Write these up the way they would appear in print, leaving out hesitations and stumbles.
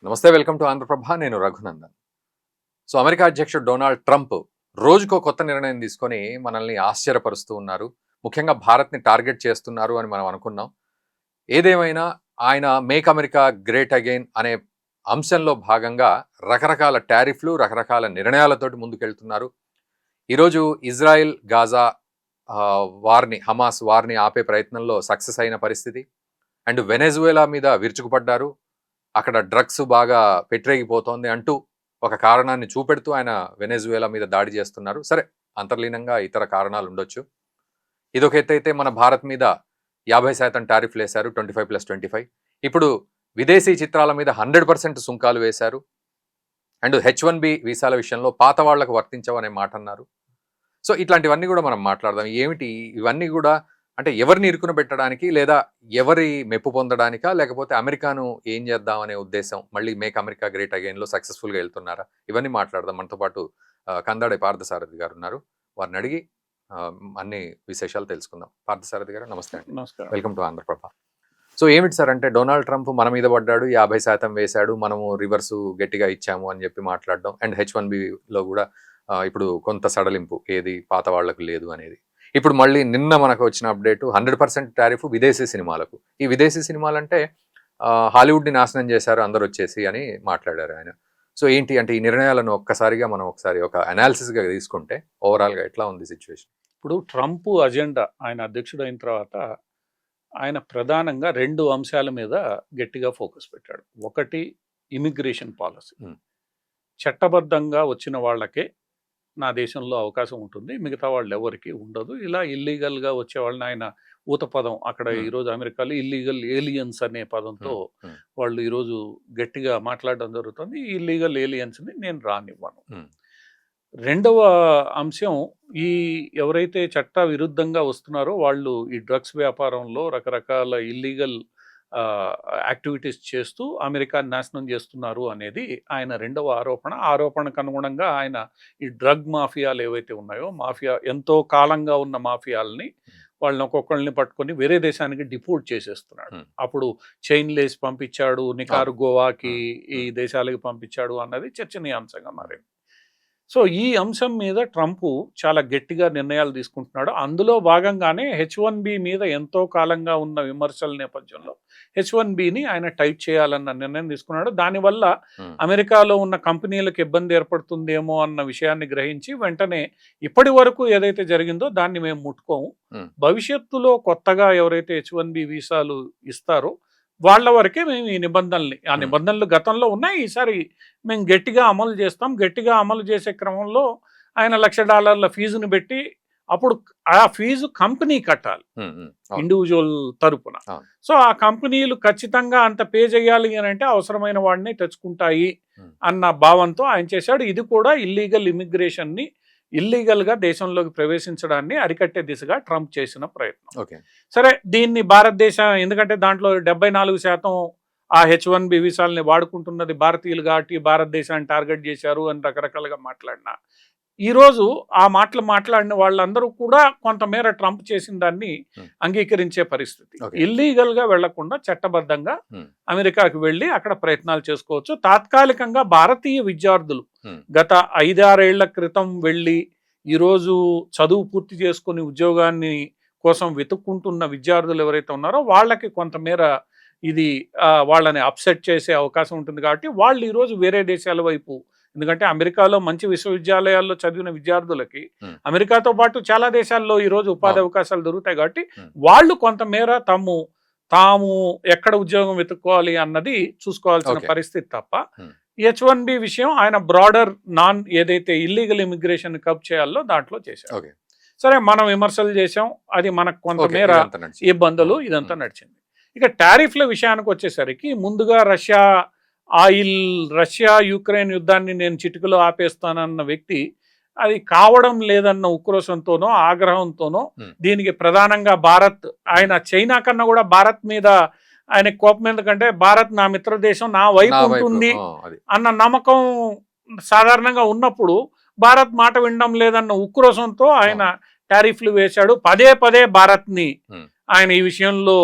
నమస్తే, welcome to Andhraprabha. నేను Raghunandan. So America అధ్యక్షుడు డొనాల్డ్ ట్రంప్ రోజుకో కొత్త నిర్ణయం తీసుకొని మనల్ని ఆశ్చర్యపరుస్తూ ఉన్నారు. ముఖ్యంగా భారత్ని టార్గెట్ చేస్తున్నారు అని మనం అనుకున్నాం. ఏదేమైనా ఆయన మేక్ అమెరికా గ్రేట్ అగైన్ అనే అంశంలో భాగంగా రకరకాల టారిఫ్లు, రకరకాల నిర్ణయాలతోటి ముందుకెళ్తున్నారు. ఈరోజు ఇజ్రాయెల్ గాజా వార్ని, హమాస్ వార్ని ఆపే ప్రయత్నంలో సక్సెస్ అయిన పరిస్థితి. అండ్ వెనెజువేలా మీద విరుచుకుపడ్డారు. అక్కడ డ్రగ్స్ బాగా పెట్టరేగిపోతోంది అంటూ ఒక కారణాన్ని చూపెడుతూ ఆయన వెనెజువేలా మీద దాడి చేస్తున్నారు. సరే, అంతర్లీనంగా ఇతర కారణాలు ఉండొచ్చు. ఇదొక ఎత్తైతే మన భారత్ మీద 50% టారిఫ్లు వేశారు, 25+25. ఇప్పుడు విదేశీ చిత్రాల మీద 100% సుంకాలు వేశారు. అండ్ H1B వీసాల విషయంలో పాత వాళ్లకు వర్తించవనే మాట అన్నారు. సో ఇట్లాంటివన్నీ కూడా మనం మాట్లాడదాం. ఏమిటి ఇవన్నీ కూడా? అంటే ఎవరిని ఇరుకున పెట్టడానికి, లేదా ఎవరి మెప్పు పొందడానికా, లేకపోతే అమెరికాను ఏం చేద్దాం అనే ఉద్దేశం? మళ్ళీ మేక్ అమెరికా గ్రేట్ అగైన్లో సక్సెస్ఫుల్గా వెళ్తున్నారా? ఇవన్నీ మాట్లాడదాం. మనతో పాటు కందాడే పార్థసారథి గారు ఉన్నారు. వారిని అడిగి అన్ని విశేషాలు తెలుసుకుందాం. పార్థసారథి గారు నమస్తే అండి. నమస్కారం. Welcome to Andhraprabha. సో ఏమిటి సార్ అంటే, డొనాల్డ్ ట్రంప్ మన మీద పడ్డాడు, 50% వేశాడు, మనము రివర్సు గట్టిగా ఇచ్చాము అని చెప్పి మాట్లాడడం. అండ్ H1Bలో కూడా ఇప్పుడు కొంత సడలింపు, ఏది పాత వాళ్లకు లేదు అనేది. ఇప్పుడు మళ్ళీ నిన్న మనకు వచ్చిన అప్డేట్ 100% టారిఫ్ విదేశీ సినిమాలకు. ఈ విదేశీ సినిమాలంటే హాలీవుడ్ని నాశనం చేశారు అందరు వచ్చేసి అని మాట్లాడారు ఆయన. సో ఏంటి అంటే, ఈ నిర్ణయాలను ఒక్కసారిగా మనం ఒకసారి ఒక అనాలిసిస్గా తీసుకుంటే ఓవరాల్గా ఎట్లా ఉంది సిచ్యువేషన్? ఇప్పుడు ట్రంప్ అజెండా, ఆయన అధ్యక్షుడు అయిన తర్వాత ఆయన ప్రధానంగా 2 అంశాల మీద గట్టిగా ఫోకస్ పెట్టాడు. ఒకటి ఇమిగ్రేషన్ పాలసీ. చట్టబద్ధంగా వచ్చిన వాళ్ళకే నా దేశంలో అవకాశం ఉంటుంది, మిగతా వాళ్ళు ఎవరికి ఉండదు. ఇలా ఇల్లీగల్గా వచ్చే వాళ్ళని ఆయన ఊత పదం, అక్కడ ఈరోజు అమెరికాలో ఇల్లీగల్ ఏలియన్స్ అనే పదంతో వాళ్ళు ఈరోజు గట్టిగా మాట్లాడడం జరుగుతుంది. ఇల్లీగల్ ఏలియన్స్ని నేను రానివ్వను. రెండవ అంశం, ఈ ఎవరైతే చట్ట విరుద్ధంగా వస్తున్నారో వాళ్ళు ఈ డ్రగ్స్ వ్యాపారంలో రకరకాల ఇల్లీగల్ యాక్టివిటీస్ చేస్తూ అమెరికాని నాశనం చేస్తున్నారు అనేది ఆయన రెండవ ఆరోపణకు అనుగుణంగా ఆయన ఈ డ్రగ్ మాఫియాలు ఏవైతే ఉన్నాయో, మాఫియా ఎంతో కాలంగా ఉన్న మాఫియాలని వాళ్ళని ఒక్కొక్కరిని పట్టుకొని వేరే దేశానికి డిపోర్ట్ చేసేస్తున్నాడు. అప్పుడు చైన్ లేసి పంపించాడు, నికారు గోవాకి, ఈ దేశాలకి పంపించాడు అన్నది చర్చనీయాంశంగా మారింది. సో ఈ అంశం మీద ట్రంప్ చాలా గట్టిగా నిర్ణయాలు తీసుకుంటున్నాడు. అందులో భాగంగానే H1B మీద ఎంతో కాలంగా ఉన్న విమర్శల నేపథ్యంలో H1Bని ఆయన టైట్ చేయాలన్న నిర్ణయం తీసుకున్నాడు. దానివల్ల అమెరికాలో ఉన్న కంపెనీలకు ఇబ్బంది ఏర్పడుతుందేమో అన్న విషయాన్ని గ్రహించి వెంటనే ఇప్పటి వరకు ఏదైతే జరిగిందో దాన్ని మేము ముట్టుకోము, భవిష్యత్తులో కొత్తగా ఎవరైతే H1B వీసాలు ఇస్తారో వాళ్ళ వరకే మేము ఈ నిబంధనల్ని, ఆ నిబంధనలు గతంలో ఉన్నాయి, ఈసారి మేము గట్టిగా అమలు చేస్తాం. గట్టిగా అమలు చేసే క్రమంలో ఆయన $1,00,000 ఫీజుని పెట్టి, అప్పుడు ఆ ఫీజు కంపెనీ కట్టాలి ఇండివిజువల్ తరపున. సో ఆ కంపెనీలు ఖచ్చితంగా అంత పే చేయాలి అని అంటే అవసరమైన వాడిని తెచ్చుకుంటాయి అన్న భావంతో ఆయన చేశాడు. ఇది కూడా ఇల్లీగల్ ఇమిగ్రేషన్ని, ఇల్లీగల్గా దేశంలోకి ప్రవేశించడాన్ని అరికట్టే దిశగా ట్రంప్ చేసిన ప్రయత్నం. సరే, దీన్ని భారతదేశం, ఎందుకంటే దాంట్లో 74% ఆ H1B వీసాలని వాడుకుంటున్నది భారతీయులు కాబట్టి భారతదేశాన్ని టార్గెట్ చేశారు అని రకరకాలుగా మాట్లాడినా, ఈరోజు ఆ మాటలు మాట్లాడిన వాళ్ళందరూ కూడా కొంతమేర ట్రంప్ చేసిన దాన్ని అంగీకరించే పరిస్థితి. ఇల్లీగల్గా వెళ్లకుండా చట్టబద్ధంగా అమెరికాకి వెళ్ళి అక్కడ ప్రయత్నాలు చేసుకోవచ్చు. తాత్కాలికంగా భారతీయ విద్యార్థులు గత 5-6 ఏళ్ల క్రితం వెళ్ళి ఈరోజు చదువు పూర్తి చేసుకుని ఉద్యోగాన్ని కోసం వెతుక్కుంటున్న విద్యార్థులు ఎవరైతే ఉన్నారో వాళ్ళకి కొంతమేర ఇది వాళ్ళని అప్సెట్ చేసే అవకాశం ఉంటుంది. కాబట్టి వాళ్ళు ఈరోజు వేరే దేశాల వైపు, ఎందుకంటే అమెరికాలో మంచి విశ్వవిద్యాలయాల్లో చదివిన విద్యార్థులకి అమెరికాతో పాటు చాలా దేశాల్లో ఈరోజు ఉపాధి అవకాశాలు దొరుకుతాయి. కాబట్టి వాళ్ళు కొంతమేర తాము ఎక్కడ ఉద్యోగం వెతుక్కోవాలి అన్నది చూసుకోవాల్సిన పరిస్థితి తప్ప, H1B విషయం ఆయన బ్రాడర్ ఏదైతే ఇల్లీగల్ ఇమిగ్రేషన్ కబ్ చేయాలో దాంట్లో చేశారు. సరే, మనం విమర్శలు చేసాం, అది మనకు కొంతమేర ఇబ్బందులు, ఇదంతా నడిచింది. ఇక టారిఫ్ల విషయానికి వచ్చేసరికి, ముందుగా రష్యా యుక్రెయిన్ యుద్ధాన్ని నేను చిటికలో ఆపేస్తానన్న వ్యక్తి అది కావడం లేదన్న ఉక్రోషంతోనో ఆగ్రహంతోనో, దీనికి ప్రధానంగా భారత్, ఆయన చైనా కన్నా కూడా భారత్ మీద ఆయన కోపం, ఎందుకంటే భారత్ నా మిత్ర దేశం, నా వైపు ఉంటుంది అన్న నమ్మకం సాధారణంగా ఉన్నప్పుడు భారత్ మాట వినడం లేదన్న ఉక్రోషంతో ఆయన టారిఫ్లు వేశాడు. పదే భారత్ని ఆయన ఈ విషయంలో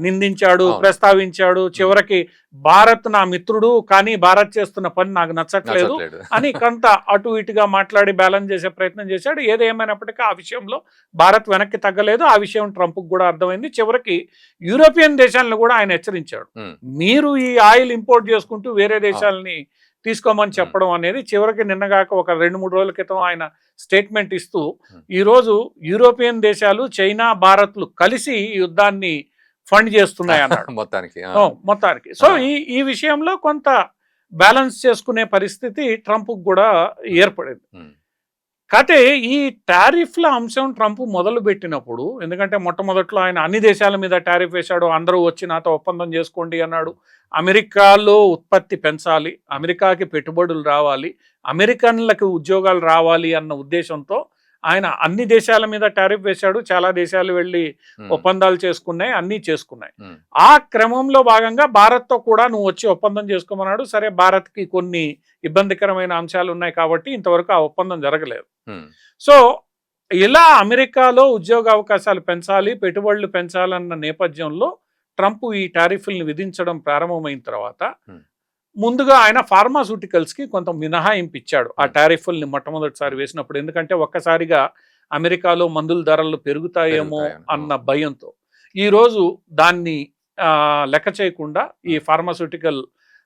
నిందించాడు, అవును. ప్రస్తావించాడు. చివరికి భారత్ నా మిత్రుడు కానీ భారత్ చేస్తున్న పని నాకు నచ్చట్లేదు అని కొంత అటు ఇటుగా మాట్లాడి బ్యాలెన్స్ చేసే ప్రయత్నం చేశాడు. ఏదేమైనప్పటికీ ఆ విషయంలో భారత్ వెనక్కి తగ్గలేదు. ఆ విషయం ట్రంప్కి కూడా అర్థమైంది. చివరికి యూరోపియన్ దేశాలను కూడా ఆయన హెచ్చరించాడు. మీరు ఈ ఆయిల్ ఇంపోర్ట్ చేసుకుంటూ వేరే దేశాలని తీసుకోమని చెప్పడం అనేది చివరికి నిన్నగాక ఒక 2-3 రోజుల క్రితం ఆయన స్టేట్మెంట్ ఇస్తూ ఈరోజు యూరోపియన్ దేశాలు చైనా భారత్లు కలిసి ఈ యుద్ధాన్ని ఫండ్ చేస్తున్నాయి అన్నాడు మొత్తానికి. సో ఈ విషయంలో కొంత బ్యాలెన్స్ చేసుకునే పరిస్థితి ట్రంప్ కూడా ఏర్పడింది. కాకపోతే ఈ టారిఫ్ల అంశం ట్రంప్ మొదలు పెట్టినప్పుడు, ఎందుకంటే మొట్టమొదట్లో ఆయన అన్ని దేశాల మీద టారిఫ్ వేశాడు. అందరూ వచ్చి నాతో ఒప్పందం చేసుకోండి అన్నాడు. అమెరికాలో ఉత్పత్తి పెంచాలి, అమెరికాకి పెట్టుబడులు రావాలి, అమెరికన్లకు ఉద్యోగాలు రావాలి అన్న ఉద్దేశంతో ఆయన అన్ని దేశాల మీద టారిఫ్ వేశాడు. చాలా దేశాలు వెళ్ళి ఒప్పందాలు చేసుకున్నాయి, అన్నీ చేసుకున్నాయి. ఆ క్రమంలో భాగంగా భారత్తో కూడా నువ్వు వచ్చి ఒప్పందం చేసుకోమన్నాడు. సరే, భారత్కి కొన్ని ఇబ్బందికరమైన అంశాలు ఉన్నాయి కాబట్టి ఇంతవరకు ఆ ఒప్పందం జరగలేదు. సో ఇలా అమెరికాలో ఉద్యోగ అవకాశాలు పెంచాలి, పెట్టుబడులు పెంచాలన్న నేపథ్యంలో ట్రంప్ ఈ టారిఫ్ల్ని విధించడం ప్రారంభమైన తర్వాత ముందుగా ఆయన ఫార్మాస్యూటికల్స్కి కొంత మినహాయింపు ఇచ్చాడు ఆ టారిఫ్ల్ని మొట్టమొదటిసారి వేసినప్పుడు. ఎందుకంటే ఒక్కసారిగా అమెరికాలో మందుల ధరలు పెరుగుతాయేమో అన్న భయంతో ఈరోజు దాన్ని లెక్క చేయకుండా ఈ ఫార్మాస్యూటికల్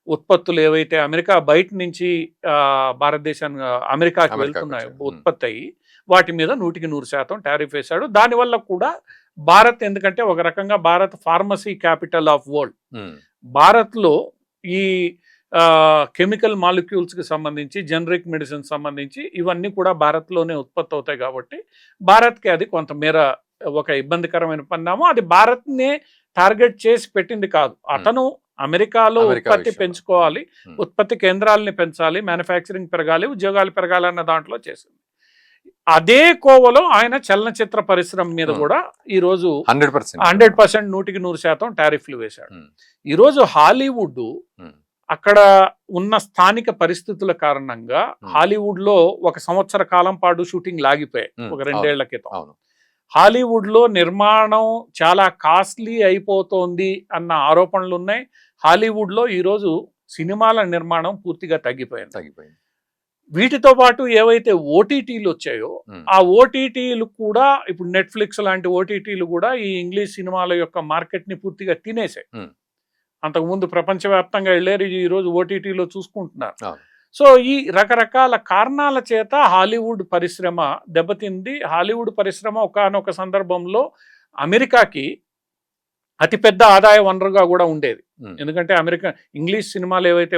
ఉత్పత్తులు ఏవైతే అమెరికా బయట నుంచి భారతదేశాన్ని అమెరికాకి వెళ్తున్నాయో ఉత్పత్తి అయ్యి వాటి మీద 100% టారిఫ్ వేశాడు. దానివల్ల కూడా భారత్, ఎందుకంటే ఒక రకంగా Bharat pharmacy capital of world, భారత్లో ఈ కెమికల్ మాలిక్యూల్స్కి సంబంధించి, జనరిక్ మెడిసిన్ సంబంధించి ఇవన్నీ కూడా భారత్లోనే ఉత్పత్తి అవుతాయి కాబట్టి భారత్కి అది కొంతమేర ఒక ఇబ్బందికరమైన పరిణామం. అది భారత్నే టార్గెట్ చేసి పెట్టింది కాదు. అతను అమెరికాలో ఉత్పత్తి పెంచుకోవాలి, ఉత్పత్తి కేంద్రాలని పెంచాలి, మ్యానుఫ్యాక్చరింగ్ పెరగాలి, ఉద్యోగాలు పెరగాలి అన్న దాంట్లో చేసింది. అదే కోవలో ఆయన చలనచిత్ర పరిశ్రమ మీద కూడా ఈరోజు 100% 100% టారిఫ్లు వేశాడు. ఈరోజు హాలీవుడ్ అక్కడ ఉన్న స్థానిక పరిస్థితుల కారణంగా హాలీవుడ్ లో 1 సంవత్సర కాలం పాటు షూటింగ్ లాగిపోయాయి ఒక 2 ఏళ్ల క్రితం. హాలీవుడ్ లో నిర్మాణం చాలా కాస్ట్లీ అయిపోతోంది అన్న ఆరోపణలు ఉన్నాయి. హాలీవుడ్ లో ఈరోజు సినిమాల నిర్మాణం పూర్తిగా తగ్గిపోయింది. వీటితో పాటు ఏవైతే ఓటీటీలు వచ్చాయో ఆ ఓటీటీలు కూడా ఇప్పుడు నెట్ఫ్లిక్స్ లాంటి ఓటీటీలు కూడా ఈ ఇంగ్లీష్ సినిమాల యొక్క మార్కెట్ ని పూర్తిగా తినేసాయి. అంతకుముందు ప్రపంచవ్యాప్తంగా వెళ్ళారు, ఈరోజు ఓటీటీలో చూసుకుంటున్నారు. సో ఈ రకరకాల కారణాల చేత హాలీవుడ్ పరిశ్రమ దెబ్బతింది. హాలీవుడ్ పరిశ్రమ ఒకానొక సందర్భంలో అమెరికాకి అతిపెద్ద ఆదాయ వనరుగా కూడా ఉండేది. ఎందుకంటే అమెరికా ఇంగ్లీష్ సినిమాలు ఏవైతే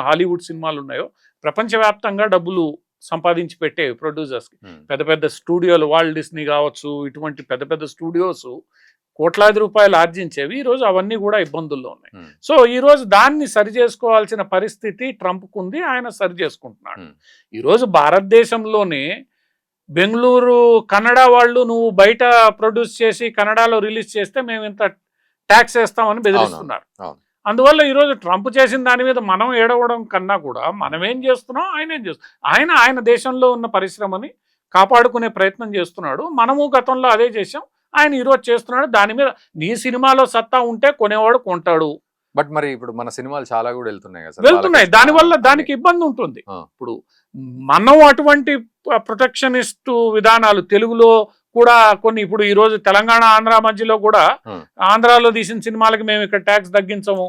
హాలీవుడ్ సినిమాలు ఉన్నాయో ప్రపంచవ్యాప్తంగా డబ్బులు సంపాదించి పెట్టేవి ప్రొడ్యూసర్స్కి. పెద్ద పెద్ద స్టూడియోలు, వాల్ట్ డిస్నీ కావచ్చు, ఇటువంటి పెద్ద పెద్ద స్టూడియోస్ కోట్లాది రూపాయలు ఆర్జించేవి. ఈరోజు అవన్నీ కూడా ఇబ్బందుల్లో ఉన్నాయి. సో ఈరోజు దాన్ని సరి చేసుకోవాల్సిన పరిస్థితి ట్రంప్కు ఉంది. ఆయన సరి చేసుకుంటున్నాడు. ఈరోజు భారతదేశంలోనే బెంగళూరు కన్నడ వాళ్ళు నువ్వు బయట ప్రొడ్యూస్ చేసి కన్నడలో రిలీజ్ చేస్తే మేము ఇంత ట్యాక్స్ వేస్తామని బెదిరిస్తున్నారు. అందువల్ల ఈరోజు ట్రంప్ చేసిన దాని మీద మనం ఏడవడం కన్నా కూడా మనం ఏం చేస్తున్నాం, ఆయన ఏం చేస్తున్నాం. ఆయన దేశంలో ఉన్న పరిశ్రమని కాపాడుకునే ప్రయత్నం చేస్తున్నాడు. మనము గతంలో అదే చేసాం, ఆయన ఈరోజు చేస్తున్నాడు. దాని మీద నీ సినిమాలో సత్తా ఉంటే కొనేవాడు కొంటాడు. బట్ మరి ఇప్పుడు మన సినిమాలు చాలా కూడా వెళ్తున్నాయి. దానివల్ల దానికి ఇబ్బంది ఉంటుంది. ఇప్పుడు మనం అటువంటి ప్రొటెక్షనిస్ట్ విధానాలు తెలుగులో కూడా కొన్ని, ఇప్పుడు ఈ రోజు తెలంగాణ ఆంధ్ర మధ్యలో కూడా ఆంధ్రాలో తీసిన సినిమాలకి మేము ఇక్కడ ట్యాక్స్ తగ్గించము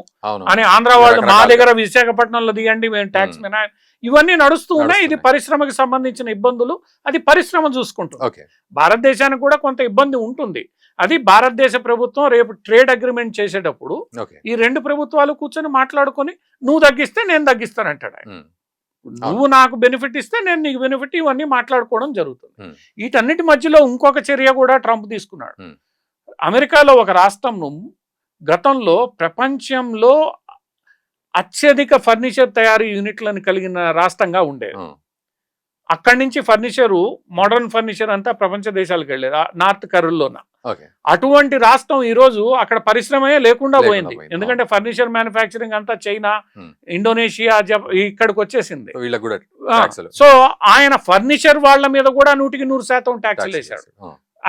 అని ఆంధ్ర వాళ్ళు మా దగ్గర విశాఖపట్నంలో దిగండి మేము ట్యాక్స్ మినహా, ఇవన్నీ నడుస్తూ ఉన్నాయి. ఇది పరిశ్రమకి సంబంధించిన ఇబ్బందులు, అది పరిశ్రమ చూసుకుంటుంది. భారతదేశానికి కూడా కొంత ఇబ్బంది ఉంటుంది. అది భారతదేశ ప్రభుత్వం రేపు ట్రేడ్ అగ్రిమెంట్ చేసేటప్పుడు ఈ 2 ప్రభుత్వాలు కూర్చొని మాట్లాడుకొని నువ్వు తగ్గిస్తే నేను తగ్గిస్తానంటాడు ఆయన. నువ్వు నాకు బెనిఫిట్ ఇస్తే నేను నీకు బెనిఫిట్, ఇవన్నీ మాట్లాడుకోవడం జరుగుతుంది. వీటన్నిటి మధ్యలో ఇంకొక చర్య కూడా ట్రంప్ తీసుకున్నాడు. అమెరికాలో ఒక రాష్ట్రం గతంలో ప్రపంచంలో అత్యధిక ఫర్నిచర్ తయారీ యూనిట్లను కలిగిన రాష్ట్రంగా ఉండేది. అక్కడి నుంచి ఫర్నిచరు, మోడర్న్ ఫర్నిచర్ అంతా ప్రపంచ దేశాలకు వెళ్ళేది, నార్త్ కరోలినా. అటువంటి రాష్ట్రం ఈరోజు అక్కడ పరిశ్రమే లేకుండా పోయింది. ఎందుకంటే ఫర్నిచర్ మ్యానుఫ్యాక్చరింగ్ అంతా చైనా, ఇండోనేషియా, ఇక్కడికి వచ్చేసింది. సో ఆయన ఫర్నిచర్ వాళ్ళ మీద కూడా 100% ట్యాక్స్లు వేశాడు.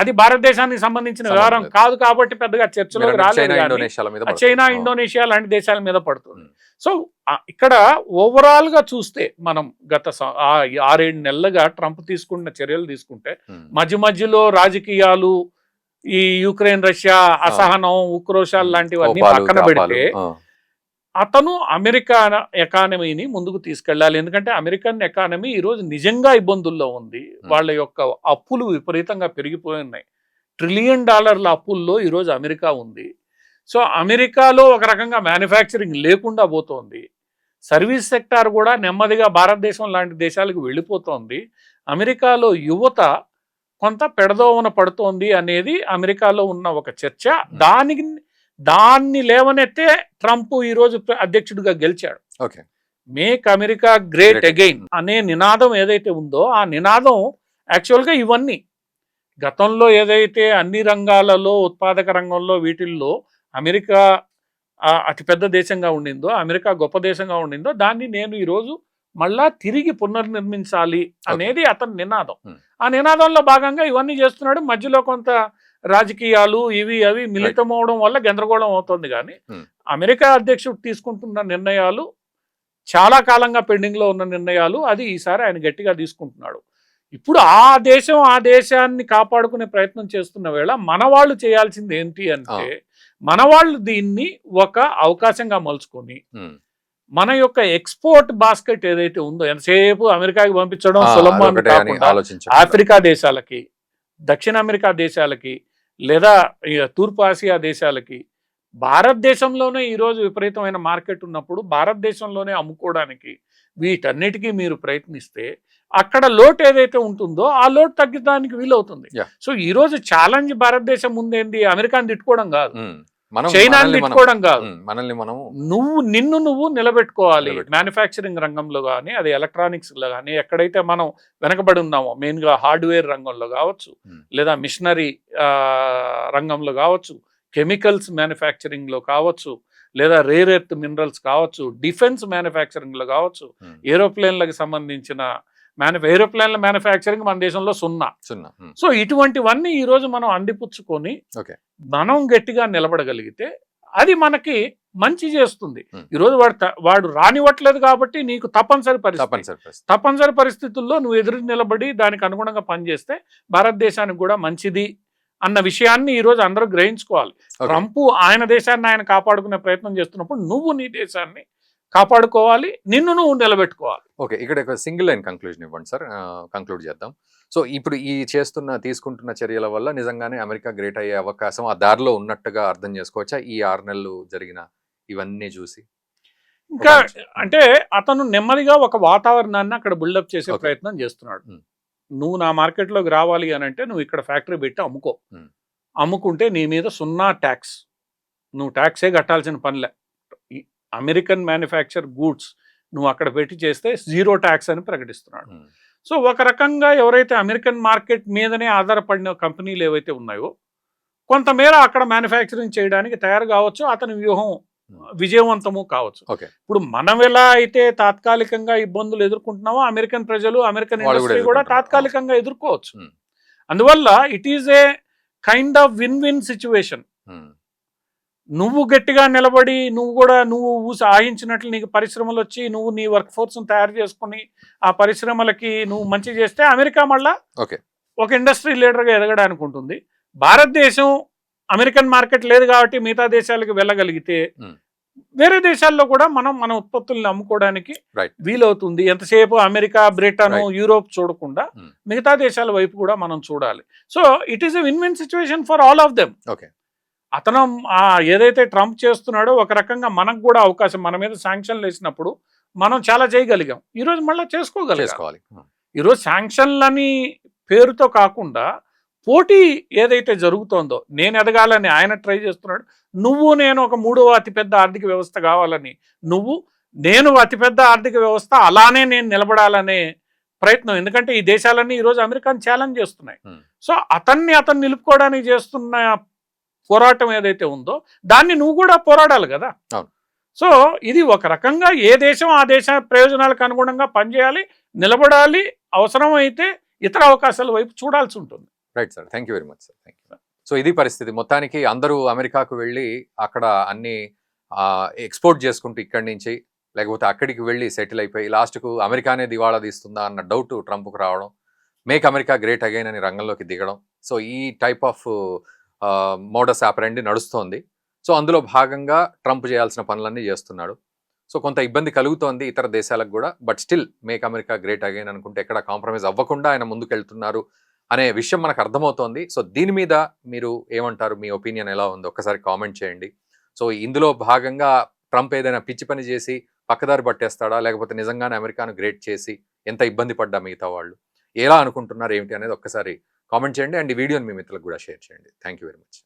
అది భారతదేశానికి సంబంధించిన సంబంధం వ్యవహారం లేదు. కాదు కాబట్టి పెద్దగా చర్చలోకి మీరు రాలేదు చైనా కానీ ఇండోనేషియాల మీద ఆ పడుతుంది. చైనా ఆ. ఇండోనేషియా లాంటి దేశాల మీద పడుతుంది. ఉమ్. సో ఇక్కడ ఓవరాల్ గా చూస్తే మనం గత 6-7 నెలలుగా ట్రంప్ తీసుకున్న చర్యలు తీసుకుంటే ఉమ్. మధ్యలో రాజకీయాలు, ఈ యుక్రెయిన్ రష్యా అసహనం, ఉక్రోషాలు లాంటివన్నీ కోపాలు, పక్కన తాపాలు. పెడితే అతను అమెరికా ఎకానమీని ముందుకు తీసుకెళ్ళాలి. ఎందుకంటే అమెరికన్ ఎకానమీ ఈరోజు నిజంగా ఇబ్బందుల్లో ఉంది. వాళ్ళ యొక్క అప్పులు విపరీతంగా పెరిగిపోయి ఉన్నాయి. $1 ట్రిలియన్ అప్పుల్లో ఈరోజు అమెరికా ఉంది. సో అమెరికాలో ఒక రకంగా మ్యానుఫ్యాక్చరింగ్ లేకుండా పోతోంది. సర్వీస్ సెక్టార్ కూడా నెమ్మదిగా భారతదేశం లాంటి దేశాలకు వెళ్ళిపోతోంది. అమెరికాలో యువత కొంత పెడదోవన పడుతోంది అనేది అమెరికాలో ఉన్న ఒక చర్చ. దాన్ని లేవనెత్తే ట్రంప్ ఈరోజు అధ్యక్షుడిగా గెలిచాడు. Okay. Make America great again అనే నినాదం ఏదైతే ఉందో ఆ నినాదం యాక్చువల్గా ఇవన్నీ గతంలో ఏదైతే అన్ని రంగాలలో ఉత్పాదక రంగంలో వీటిల్లో అమెరికా అతిపెద్ద దేశంగా ఉండిందో, అమెరికా గొప్ప దేశంగా ఉండిందో, దాన్ని నేను ఈరోజు మళ్ళా తిరిగి పునర్నిర్మించాలి అనేది అతని నినాదం. ఆ నినాదంలో భాగంగా ఇవన్నీ చేస్తున్నాడు. మధ్యలో కొంత రాజకీయాలు ఇవి అవి మిళితమవడం వల్ల గందరగోళం అవుతుంది. కానీ అమెరికా అధ్యక్షుడు తీసుకుంటున్న నిర్ణయాలు చాలా కాలంగా పెండింగ్ లో ఉన్న నిర్ణయాలు. అది ఈసారి ఆయన గట్టిగా తీసుకుంటున్నాడు. ఇప్పుడు ఆ దేశాన్ని కాపాడుకునే ప్రయత్నం చేస్తున్న వేళ మన వాళ్ళు చేయాల్సింది ఏంటి అంటే, మన వాళ్ళు దీన్ని ఒక అవకాశంగా మలుచుకొని మన యొక్క ఎక్స్పోర్ట్ బాస్కెట్ ఏదైతే ఉందో, ఎంతసేపు అమెరికాకి పంపించడం సులభం కాకుండా ఆఫ్రికా దేశాలకి, దక్షిణ అమెరికా దేశాలకి, లేదా తూర్పు ఆసియా దేశాలకి, భారతదేశంలోనే ఈరోజు విపరీతమైన మార్కెట్ ఉన్నప్పుడు భారతదేశంలోనే అమ్ముకోవడానికి వీటన్నిటికీ మీరు ప్రయత్నిస్తే అక్కడ లోటు ఏదైతే ఉంటుందో ఆ లోటు తగ్గడానికి వీలవుతుంది. సో ఈ రోజు ఛాలెంజ్ భారతదేశం ముందేంది, అమెరికాని తిట్టుకోవడం కాదు, చైనాని తిట్టుకోవడం కాదు, నిన్ను నువ్వు నిలబెట్టుకోవాలి. మ్యానుఫ్యాక్చరింగ్ రంగంలో కానీ, అది ఎలక్ట్రానిక్స్ లో కానీ, ఎక్కడైతే మనం వెనకబడి ఉన్నామో మెయిన్ గా హార్డ్వేర్ రంగంలో కావచ్చు, లేదా మిషనరీ రంగంలో కావచ్చు, కెమికల్స్ మ్యానుఫ్యాక్చరింగ్ లో కావచ్చు, లేదా రేర్ ఎర్త్ మినరల్స్ కావచ్చు, డిఫెన్స్ మ్యానుఫ్యాక్చరింగ్ లో కావచ్చు, ఏరోప్లేన్లకు సంబంధించిన ఏరోప్లేన్ల మ్యానుఫ్యాక్చరింగ్ మన దేశంలో సున్నా. సో ఇటువంటివన్నీ ఈ రోజు మనం అందిపుచ్చుకొని మనం గట్టిగా నిలబడగలిగితే అది మనకి మంచి చేస్తుంది. ఈరోజు వాడు రానివ్వట్లేదు కాబట్టి నీకు తప్పనిసరి పరిస్థితుల్లో నువ్వు ఎదురు నిలబడి దానికి అనుగుణంగా పనిచేస్తే భారతదేశానికి కూడా మంచిది అన్న విషయాన్ని ఈరోజు అందరూ గ్రహించుకోవాలి. ట్రంప్ ఆయన దేశాన్ని ఆయన కాపాడుకునే ప్రయత్నం చేస్తున్నప్పుడు నువ్వు నీ దేశాన్ని కాపాడుకోవాలి, నిన్ను నువ్వు నిలబెట్టుకోవాలి. ఓకే, ఇక్కడ ఒక సింగిల్ లైన్ కంక్లూజన్ ఇవ్వండి సార్, కంక్లూడ్ చేద్దాం. సో ఇప్పుడు ఈ తీసుకుంటున్న చర్యల వల్ల నిజంగానే అమెరికా గ్రేట్ అయ్యే అవకాశం ఆ దారిలో ఉన్నట్టుగా అర్థం చేసుకోవచ్చా ఈ 6 నెలలు జరిగిన ఇవన్నీ చూసి? ఇంకా అంటే అతను నెమ్మదిగా ఒక వాతావరణాన్ని అక్కడ బిల్డప్ చేసే ప్రయత్నం చేస్తున్నాడు. నువ్వు నా మార్కెట్లోకి రావాలి అని అంటే నువ్వు ఇక్కడ ఫ్యాక్టరీ పెట్టి అమ్ముకో, అమ్ముకుంటే నీ మీద 0 ట్యాక్స్, నువ్వు ట్యాక్సే కట్టాల్సిన పనిలే. అమెరికన్ మ్యానుఫ్యాక్చర్ గూడ్స్ నువ్వు అక్కడ పెట్టి చేస్తే 0 ట్యాక్స్ అని ప్రకటిస్తున్నాడు. సో ఒక రకంగా ఎవరైతే అమెరికన్ మార్కెట్ మీదనే ఆధారపడిన కంపెనీలు ఏవైతే ఉన్నాయో కొంతమేర అక్కడ మ్యానుఫ్యాక్చరింగ్ చేయడానికి తయారు కావచ్చు, అతని వ్యూహం విజయవంతము కావచ్చు. ఇప్పుడు మనం ఎలా అయితే తాత్కాలికంగా ఇబ్బందులు ఎదుర్కొంటున్నామో అమెరికన్ ప్రజలు, అమెరికన్ ఇండస్ట్రీ కూడా తాత్కాలికంగా ఎదుర్కోవచ్చు. అందువల్ల it is a kind of win situation. నువ్వు గట్టిగా నిలబడి నువ్వు ఆయించినట్లు నీకు పరిశ్రమలు వచ్చి నువ్వు నీ వర్క్ ఫోర్స్ తయారు చేసుకుని ఆ పరిశ్రమలకి నువ్వు మంచి చేస్తే అమెరికా మళ్ళా ఒక ఇండస్ట్రీ లీడర్గా ఎదగడానికి ఉంటుంది. భారతదేశం అమెరికన్ మార్కెట్ లేదు కాబట్టి మిగతా దేశాలకు వెళ్ళగలిగితే వేరే దేశాల్లో కూడా మన ఉత్పత్తుల్ని అమ్ముకోవడానికి వీలవుతుంది. ఎంతసేపు అమెరికా, బ్రిటన్, యూరోప్ చూడకుండా మిగతా దేశాల వైపు కూడా మనం చూడాలి. So it is a win situation for all of them. అతను ఏదైతే ట్రంప్ చేస్తున్నాడో ఒక రకంగా మనకు కూడా అవకాశం, మన మీద శాంక్షన్లు వేసినప్పుడు మనం చాలా చేయగలిగాం, ఈరోజు మళ్ళీ చేసుకోవాలి. ఈరోజు శాంక్షన్లని పేరుతో కాకుండా పోటీ ఏదైతే జరుగుతోందో, నేను ఎదగాలని ఆయన ట్రై చేస్తున్నాడు, నేను ఒక 3వ అతిపెద్ద ఆర్థిక వ్యవస్థ కావాలని, నేను అతిపెద్ద ఆర్థిక వ్యవస్థ అలానే నేను నిలబడాలనే ప్రయత్నం. ఎందుకంటే ఈ దేశాలన్నీ ఈరోజు అమెరికాని ఛాలెంజ్ చేస్తున్నాయి. సో అతను నిలుపుకోవడానికి చేస్తున్న పోరాటం ఏదైతే ఉందో దాన్ని నువ్వు కూడా పోరాడాలి కదా. సో ఇది ఒక రకంగా ఏ దేశం ఆ దేశ ప్రయోజనాలకు అనుగుణంగా పనిచేయాలి, నిలబడాలి, అవసరమైతే ఇతర అవకాశాల వైపు చూడాల్సి ఉంటుంది. Right sir, thank you very much sir, thank you. So ఇది పరిస్థితి. మొత్తానికి అందరూ అమెరికాకు వెళ్ళి అక్కడ అన్ని ఎక్స్పోర్ట్ చేసుకుంటూ ఇక్కడి నుంచి, లేకపోతే అక్కడికి వెళ్ళి సెటిల్ అయిపోయి లాస్ట్కు అమెరికానే దివాళా తీస్తుందా అన్న డౌట్ ట్రంప్కు రావడం, మేక్ అమెరికా గ్రేట్ అగైన్ అని రంగంలోకి దిగడం. సో ఈ టైప్ ఆఫ్ మోడస్ ఆపరెండి నడుస్తోంది. సో అందులో భాగంగా ట్రంప్ చేయాల్సిన పనులన్నీ చేస్తున్నాడు. సో కొంత ఇబ్బంది కలుగుతోంది ఇతర దేశాలకు కూడా, but still make America great again అనుకుంటే ఎక్కడ కాంప్రమైజ్ అవ్వకుండా ఆయన ముందుకెళ్తున్నారు అనే విషయం మనకు అర్థమవుతోంది. సో దీని మీద మీరు ఏమంటారు, మీ ఒపీనియన్ ఎలా ఉందో ఒక్కసారి కామెంట్ చేయండి. సో ఇందులో భాగంగా ట్రంప్ ఏదైనా పిచ్చి పని చేసి పక్కదారి పట్టేస్తాడా, లేకపోతే నిజంగానే అమెరికాను గ్రేట్ చేసి ఎంత ఇబ్బంది పడ్డా మిగతా వాళ్ళు ఎలా అనుకుంటున్నారు ఏమిటి అనేది ఒక్కసారి కామెంట్ చేయండి. అండ్ ఈ వీడియోని మీ మిత్రులకు కూడా షేర్ చేయండి. Thank you very much.